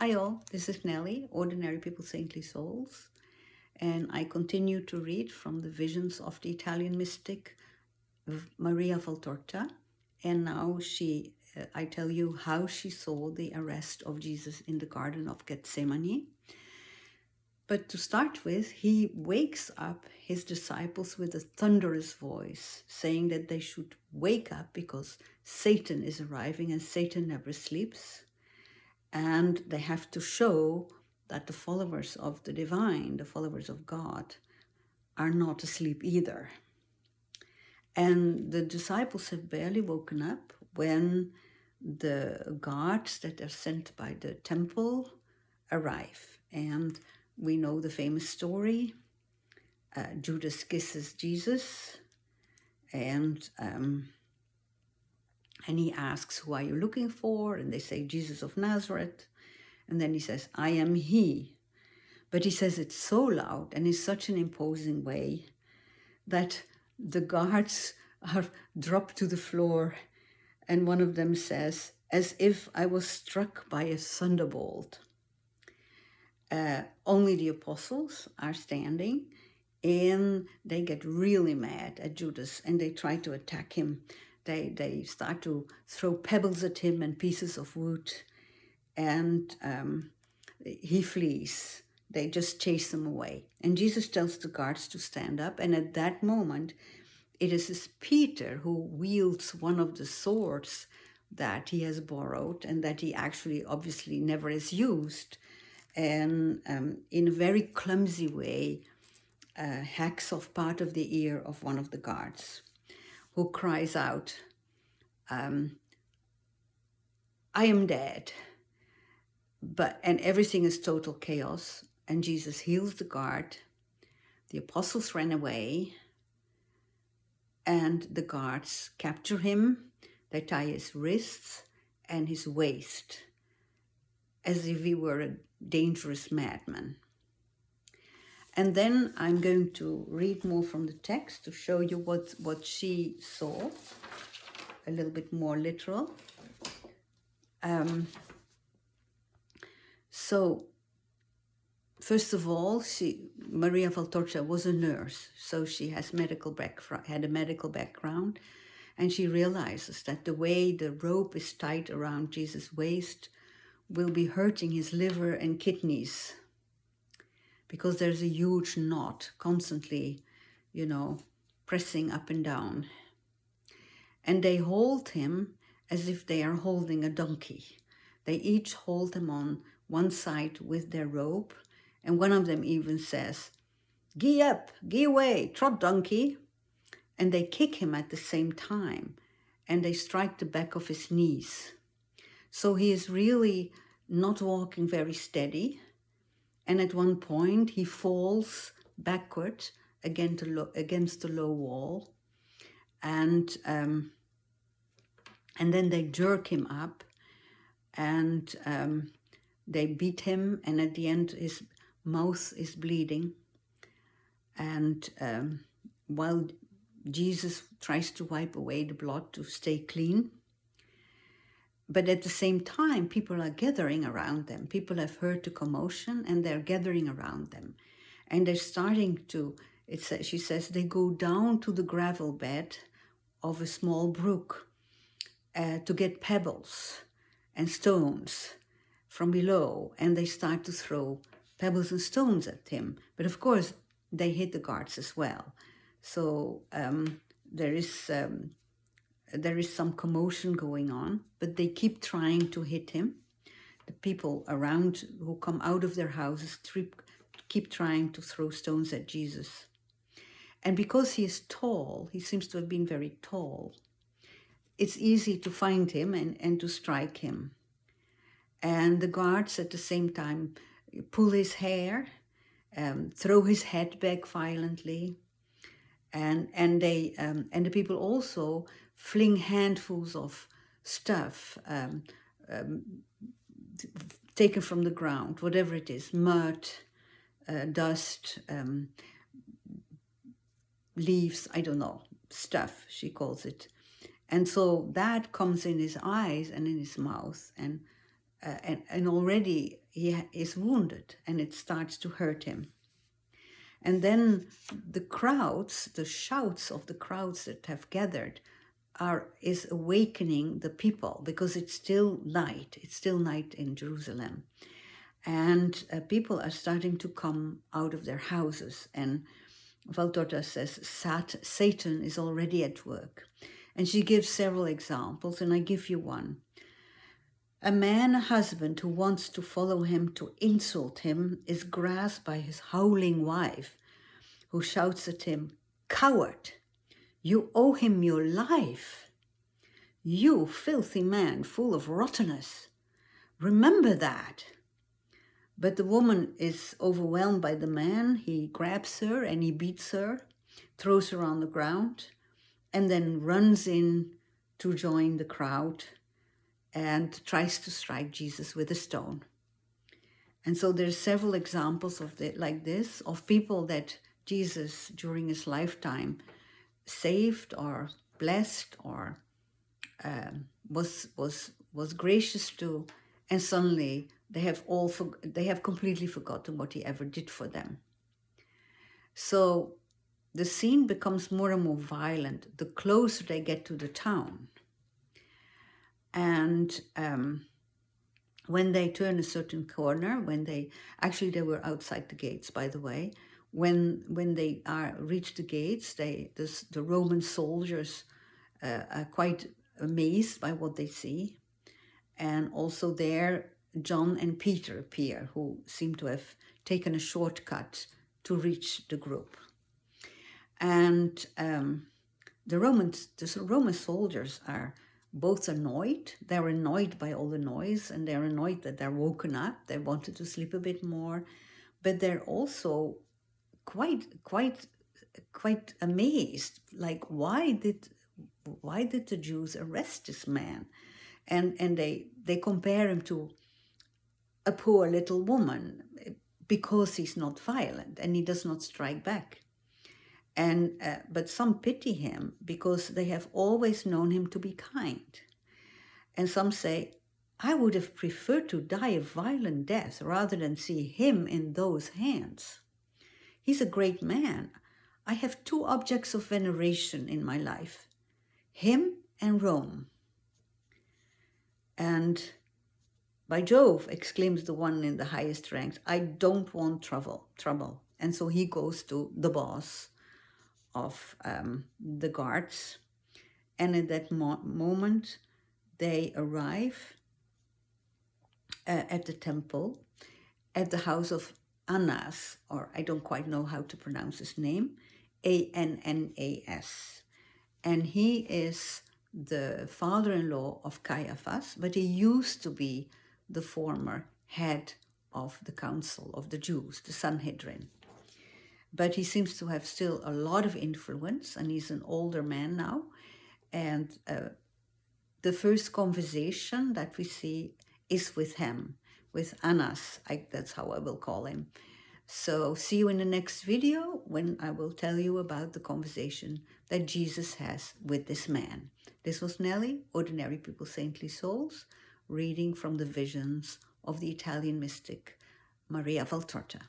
Hi all, this is Nelly, Ordinary People Saintly Souls, and I continue to read from the visions of the Italian mystic Maria Valtorta, and now I tell you how she saw the arrest of Jesus in the Garden of Gethsemane. But to start with, he wakes up his disciples with a thunderous voice, saying that they should wake up because Satan is arriving and Satan never sleeps. And they have to show that the followers of the divine, the followers of God, are not asleep either. And the disciples have barely woken up when the guards that are sent by the temple arrive. And we know the famous story. Judas kisses Jesus, and he asks, "Who are you looking for?" And they say, "Jesus of Nazareth." And then he says, "I am he." But he says it so loud and in such an imposing way that the guards are dropped to the floor. And one of them says, "As if I was struck by a thunderbolt." Only the apostles are standing, and they get really mad at Judas and they try to attack him. They start to throw pebbles at him and pieces of wood, and he flees. They just chase him away. And Jesus tells the guards to stand up, and at that moment, it is Peter who wields one of the swords that he has borrowed and that he actually obviously never has used, and in a very clumsy way hacks off part of the ear of one of the guards, who cries out, "I am dead." And everything is total chaos, and Jesus heals the guard. The apostles ran away, and the guards capture him. They tie his wrists and his waist, as if he were a dangerous madman. And then I'm going to read more from the text to show you what she saw, a little bit more literal. So, first of all, Maria Valtorta was a nurse, so she has had a medical background, and she realizes that the way the rope is tied around Jesus' waist will be hurting his liver and kidneys, because there's a huge knot constantly, pressing up and down. And they hold him as if they are holding a donkey. They each hold him on one side with their rope, and one of them even says, "Gee up, gee away, trot donkey." And they kick him at the same time, and they strike the back of his knees. So he is really not walking very steady. And at one point, he falls backward against the low wall. And then they jerk him up, and they beat him. And at the end, his mouth is bleeding. And while Jesus tries to wipe away the blood to stay clean, but at the same time, people are gathering around them. People have heard the commotion, and they're gathering around them. And they're starting to, she says, they go down to the gravel bed of a small brook to get pebbles and stones from below. And they start to throw pebbles and stones at him. But of course, they hit the guards as well. So there is some commotion going on, but they keep trying to hit him. The people around who come out of their houses keep trying to throw stones at Jesus. And because he is tall, he seems to have been very tall, it's easy to find him and to strike him. And the guards at the same time pull his hair, throw his head back violently, and the people also fling handfuls of stuff taken from the ground, whatever it is, mud, dust, leaves, I don't know, stuff, she calls it. And so that comes in his eyes and in his mouth, and already he is wounded and it starts to hurt him. And then the crowds, the shouts of the crowds that have gathered is awakening the people, because it's still night. It's still night in Jerusalem. And people are starting to come out of their houses. And Valtorta says, Satan is already at work. And she gives several examples, and I give you one. A man, a husband who wants to follow him to insult him is grasped by his howling wife, who shouts at him, "Coward, you owe him your life. You filthy man, full of rottenness. Remember that." But the woman is overwhelmed by the man. He grabs her and he beats her, throws her on the ground, and then runs in to join the crowd and tries to strike Jesus with a stone. And so there's several examples of like this, of people that Jesus during his lifetime saved or blessed or was gracious to, and suddenly they have completely forgotten what he ever did for them. So the scene becomes more and more violent the closer they get to the town. And when they turn a certain corner, they were outside the gates, by the way. When they reach the gates, the Roman soldiers are quite amazed by what they see. And also there, John and Peter appear, who seem to have taken a shortcut to reach the group. And the Roman soldiers are both annoyed. They're annoyed by all the noise, and they're annoyed that they're woken up. They wanted to sleep a bit more, but they're also quite amazed. Like, why did the Jews arrest this man? And they compare him to a poor little woman because he's not violent and he does not strike back. And but some pity him because they have always known him to be kind. And some say, I would have preferred to die a violent death rather than see him in those hands. He's a great man. I have two objects of veneration in my life, him and Rome. And by Jove, exclaims the one in the highest ranks, I don't want trouble. And so he goes to the boss of the guards. And at that moment, they arrive at the temple, at the house of Annas, or I don't quite know how to pronounce his name, Annas. And he is the father-in-law of Caiaphas, but he used to be the former head of the council of the Jews, the Sanhedrin. But he seems to have still a lot of influence, and he's an older man now. And the first conversation that we see is with him, with Annas. That's how I will call him. So see you in the next video when I will tell you about the conversation that Jesus has with this man. This was Nelly, Ordinary People, Saintly Souls, reading from the visions of the Italian mystic Maria Valtorta.